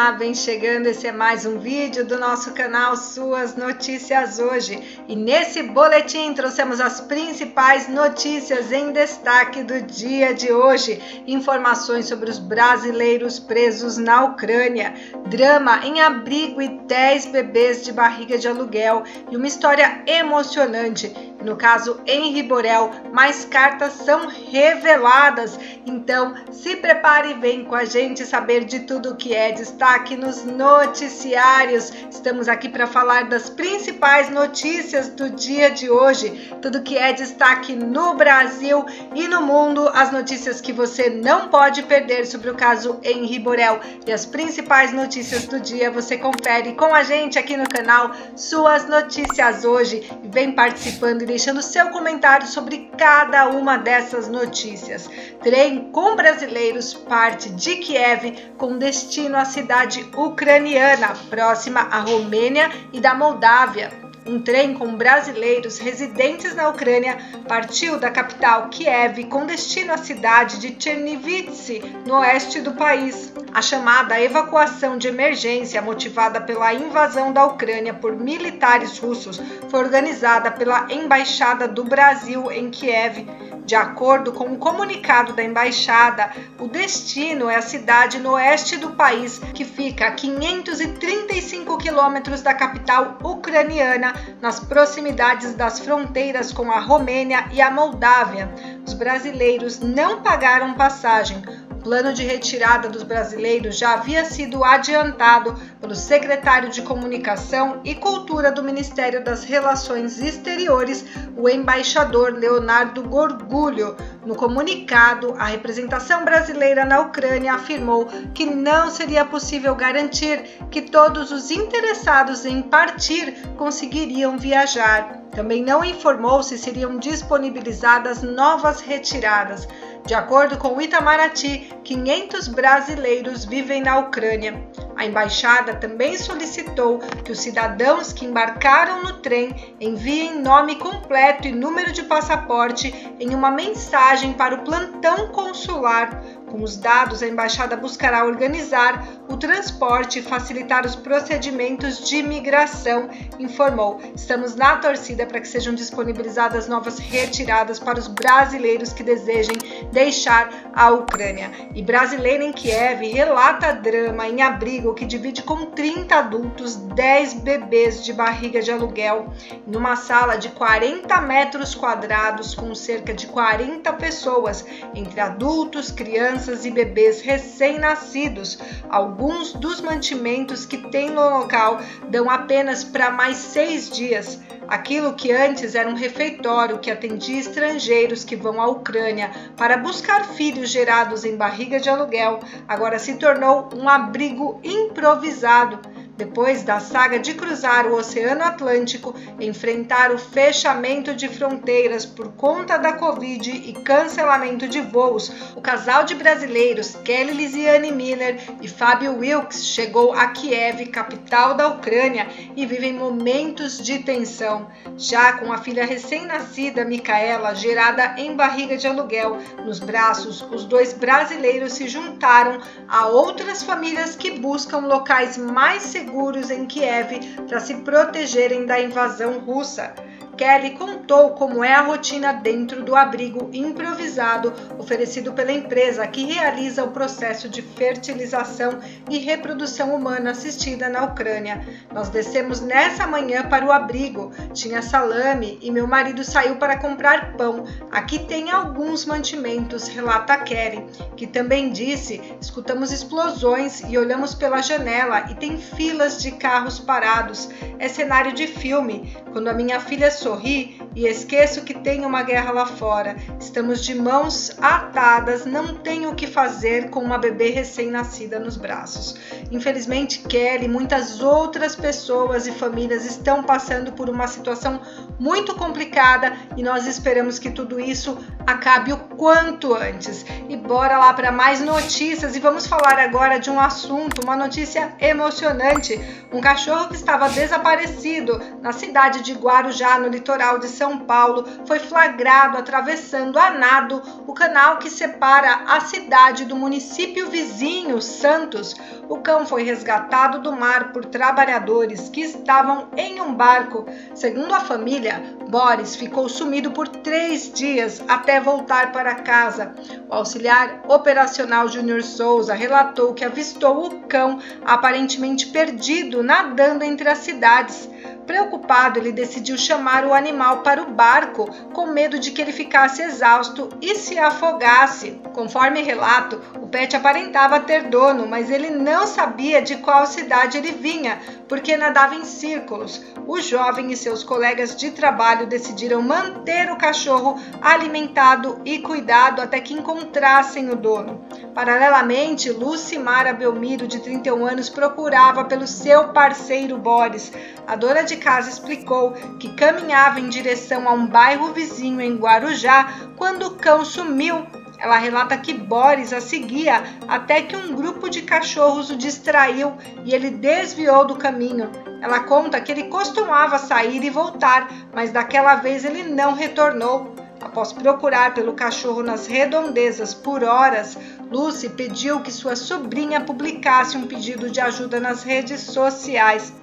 Olá, vem chegando, esse é mais um vídeo do nosso canal Suas Notícias Hoje. E nesse boletim trouxemos as principais notícias em destaque do dia de hoje. Informações sobre os brasileiros presos na Ucrânia, drama em abrigo e 10 bebês de barriga de aluguel e uma história emocionante. No caso Henri Borel, mais cartas são reveladas. Então, se prepare e vem com a gente saber de tudo que é destaque nos noticiários. Estamos aqui para falar das principais notícias do dia de hoje. Tudo que é destaque no Brasil e no mundo. As notícias que você não pode perder sobre o caso Henri Borel e as principais notícias do dia você confere com a gente aqui no canal Suas Notícias Hoje. E vem participando e deixando seu comentário sobre cada uma dessas notícias. Trem com brasileiros parte de Kiev com destino à cidade ucraniana, próxima à Romênia e da Moldávia. Um trem com brasileiros residentes na Ucrânia partiu da capital Kiev com destino à cidade de Chernivtsi, no oeste do país. A chamada evacuação de emergência, motivada pela invasão da Ucrânia por militares russos, foi organizada pela Embaixada do Brasil em Kiev. De acordo com um comunicado da embaixada, o destino é a cidade no oeste do país, que fica a 535 quilômetros da capital ucraniana, nas proximidades das fronteiras com a Romênia e a Moldávia. Os brasileiros não pagaram passagem. O plano de retirada dos brasileiros já havia sido adiantado pelo secretário de Comunicação e Cultura do Ministério das Relações Exteriores, o embaixador Leonardo Gorgulho. No comunicado, a representação brasileira na Ucrânia afirmou que não seria possível garantir que todos os interessados em partir conseguiriam viajar. Também não informou se seriam disponibilizadas novas retiradas. De acordo com o Itamaraty, 500 brasileiros vivem na Ucrânia. A embaixada também solicitou que os cidadãos que embarcaram no trem enviem nome completo e número de passaporte em uma mensagem para o plantão consular. Com os dados, a embaixada buscará organizar o transporte e facilitar os procedimentos de imigração, informou. Estamos na torcida para que sejam disponibilizadas novas retiradas para os brasileiros que desejem deixar a Ucrânia. E brasileira em Kiev relata drama em abrigo que divide com 30 adultos 10 bebês de barriga de aluguel, numa sala de 40 metros quadrados com cerca de 40 pessoas, entre adultos, crianças e bebês recém-nascidos. Alguns dos mantimentos que tem no local dão apenas para mais 6 dias. Aquilo que antes era um refeitório que atendia estrangeiros que vão à Ucrânia para buscar filhos gerados em barriga de aluguel, agora se tornou um abrigo improvisado. Depois da saga de cruzar o Oceano Atlântico, enfrentar o fechamento de fronteiras por conta da Covid e cancelamento de voos, o casal de brasileiros Kelly Lisiane Miller e Fábio Wilkes chegou a Kiev, capital da Ucrânia, e vivem momentos de tensão. Já com a filha recém-nascida, Micaela, gerada em barriga de aluguel, nos braços, os dois brasileiros se juntaram a outras famílias que buscam locais mais seguros em Kiev para se protegerem da invasão russa. Kelly contou como é a rotina dentro do abrigo improvisado oferecido pela empresa que realiza o processo de fertilização e reprodução humana assistida na Ucrânia. Nós descemos nessa manhã para o abrigo, tinha salame e meu marido saiu para comprar pão. Aqui tem alguns mantimentos, relata Kelly, que também disse: escutamos explosões e olhamos pela janela e tem filas de carros parados. É cenário de filme. Quando a minha filha sorri e esqueço que tem uma guerra lá fora. Estamos de mãos atadas, não tenho o que fazer com uma bebê recém-nascida nos braços. Infelizmente, Kelly e muitas outras pessoas e famílias estão passando por uma situação muito complicada e nós esperamos que tudo isso acabe o quanto antes. E bora lá para mais notícias e vamos falar agora de um assunto, uma notícia emocionante. Um cachorro que estava desaparecido na cidade de Guarujá, no litoral de São Paulo, foi flagrado atravessando a nado o canal que separa a cidade do município vizinho, Santos. O cão foi resgatado do mar por trabalhadores que estavam em um barco. Segundo a família, Boris ficou sumido por 3 dias até voltar para casa. O auxiliar operacional Júnior Souza relatou que avistou o cão aparentemente perdido nadando entre as cidades. Preocupado, ele decidiu chamar o animal para o barco, com medo de que ele ficasse exausto e se afogasse. Conforme relato, o pet aparentava ter dono, mas ele não sabia de qual cidade ele vinha, porque nadava em círculos. O jovem e seus colegas de trabalho decidiram manter o cachorro alimentado e cuidado até que encontrassem o dono. Paralelamente, Lucimara Belmiro, de 31 anos, procurava pelo seu parceiro Boris. A dona de casa explicou que caminhava em direção a um bairro vizinho em Guarujá quando o cão sumiu. Ela relata que Boris a seguia até que um grupo de cachorros o distraiu e ele desviou do caminho. Ela conta que ele costumava sair e voltar, mas daquela vez ele não retornou. Após procurar pelo cachorro nas redondezas por horas, Lucy pediu que sua sobrinha publicasse um pedido de ajuda nas redes sociais.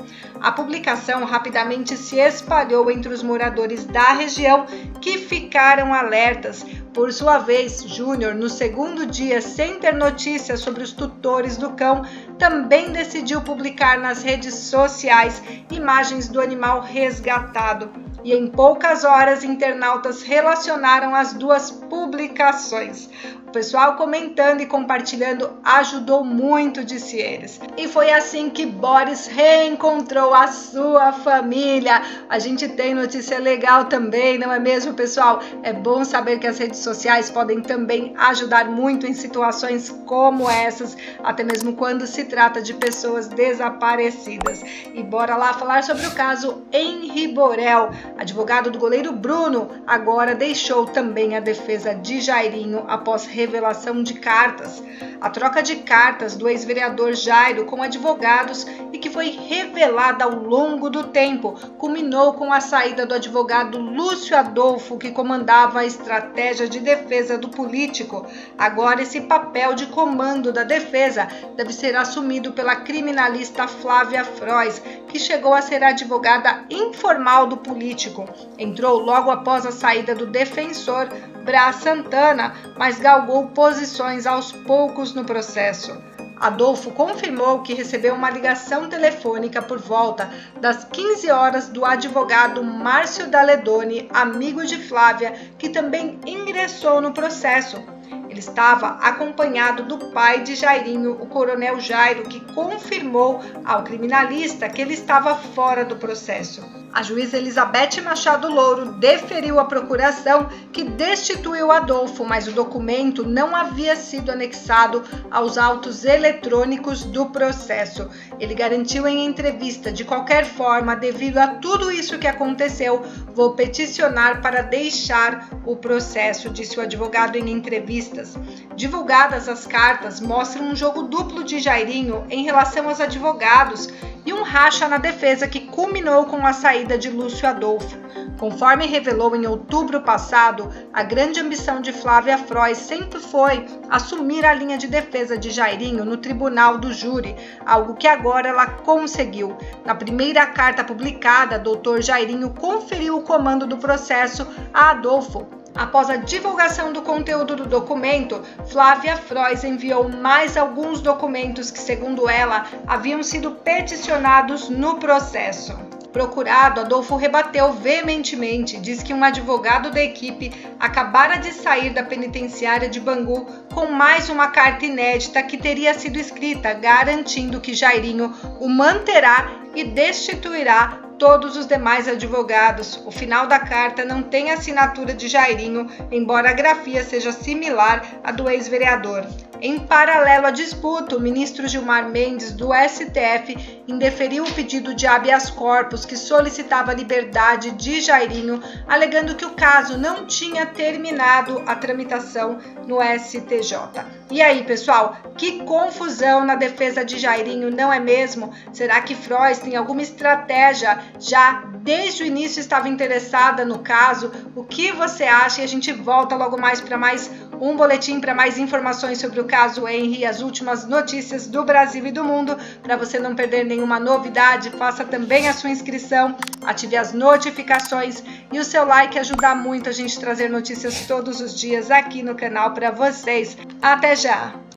A publicação rapidamente se espalhou entre os moradores da região, que ficaram alertas. Por sua vez, Júnior, no segundo dia sem ter notícias sobre os tutores do cão, também decidiu publicar nas redes sociais imagens do animal resgatado. E em poucas horas, internautas relacionaram as duas publicações. O pessoal comentando e compartilhando ajudou muito, disse eles. E foi assim que Boris reencontrou a sua família. A gente tem notícia legal também, não é mesmo, pessoal? É bom saber que as redes sociais podem também ajudar muito em situações como essas, até mesmo quando se trata de pessoas desaparecidas. E bora lá falar sobre o caso Henri Borel. Advogado do goleiro Bruno agora deixou também a defesa de Jairinho após revelação de cartas. A troca de cartas do ex-vereador Jairo com advogados e que foi revelada ao longo do tempo, culminou com a saída do advogado Lúcio Adolfo, que comandava a estratégia de defesa do político. Agora esse papel de comando da defesa deve ser assumido pela criminalista Flávia Frois, que chegou a ser advogada informal do político. Entrou logo após a saída do defensor Brás Santana, mas galgou posições aos poucos no processo. Adolfo confirmou que recebeu uma ligação telefônica por volta das 15 horas do advogado Márcio Daledoni, amigo de Flávia, que também ingressou no processo. Ele estava acompanhado do pai de Jairinho, o coronel Jairo, que confirmou ao criminalista que ele estava fora do processo. A juíza Elizabeth Machado Louro deferiu a procuração que destituiu Adolfo, mas o documento não havia sido anexado aos autos eletrônicos do processo. Ele garantiu em entrevista: de qualquer forma, devido a tudo isso que aconteceu, vou peticionar para deixar o processo, disse o advogado em entrevistas. Divulgadas as cartas mostram um jogo duplo de Jairinho em relação aos advogados e um racha na defesa que culminou com a saída de Lúcio Adolfo. Conforme revelou em outubro passado, a grande ambição de Flávia Frois sempre foi assumir a linha de defesa de Jairinho no tribunal do júri, algo que agora ela conseguiu. Na primeira carta publicada, Dr. Jairinho conferiu o comando do processo a Adolfo. Após a divulgação do conteúdo do documento, Flávia Frois enviou mais alguns documentos que, segundo ela, haviam sido peticionados no processo. Procurado, Adolfo rebateu veementemente, diz que um advogado da equipe acabara de sair da penitenciária de Bangu com mais uma carta inédita que teria sido escrita, garantindo que Jairinho o manterá e destituirá todos os demais advogados. O final da carta não tem assinatura de Jairinho, embora a grafia seja similar à do ex-vereador. Em paralelo à disputa, o ministro Gilmar Mendes, do STF, indeferiu o pedido de habeas corpus que solicitava a liberdade de Jairinho, alegando que o caso não tinha terminado a tramitação no STJ. E aí, pessoal, que confusão na defesa de Jairinho, não é mesmo? Será que Frois tem alguma estratégia já desde o início estava interessada no caso. O que você acha? E a gente volta logo mais para mais um boletim, para mais informações sobre o caso Henry, as últimas notícias do Brasil e do mundo. Para você não perder nenhuma novidade, faça também a sua inscrição, ative as notificações e o seu like ajuda muito a gente a trazer notícias todos os dias aqui no canal para vocês. Até já!